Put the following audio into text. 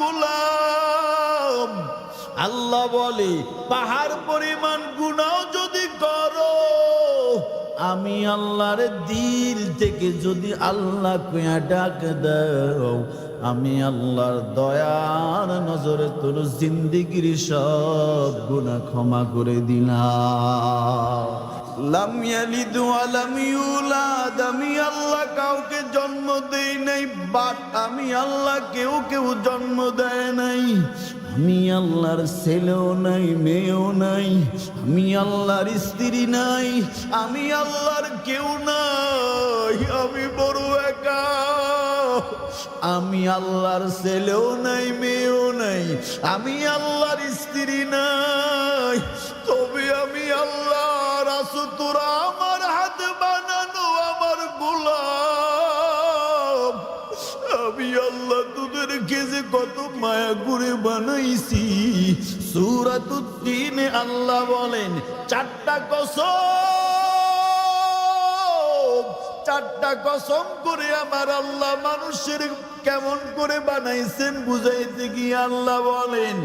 গোলাম। আল্লাহ বলে পাহাড় পরিমাণ গুনাহ যদি করো, আমি আল্লাহর দিল থেকে যদি আল্লাহ কইয়া ডাক দাও, আমি আল্লাহর দয়ার নজরে তোর জিন্দেগির সব গুনাহ ক্ষমা করে দিলাম। লাম ইয়ালিদ ওয়া লাম ইউলাদ, আমি আল্লাহ কাউকে জন্ম দেই নাই, বাট আমি আল্লাহ কেউ জন্ম দেয় নাই। আমি আল্লাহর ছেলেও নাই, মেয়েও নাই, আমি আল্লাহর স্ত্রী নাই, আমি আল্লাহর কেউ নাই, আমি বড় একা। আমি আল্লাহর ছেলেও নাই, মেয়েও নাই, আমি আল্লাহর স্ত্রী নাই, তবে আমি আল্লাহর আছো তোরা আমার হাত বানানো আমার গোলাম। আমি আল্লাহ তোদেরকে যে কত মায়া করে বানাইছি। সূরাতুত তিনে আল্লাহ বলেন চারটা কসম করে আমার আল্লাহ মানুষের কেমন করে বানাইছেন বুঝাইতে গিয়ে আল্লাহ বলেন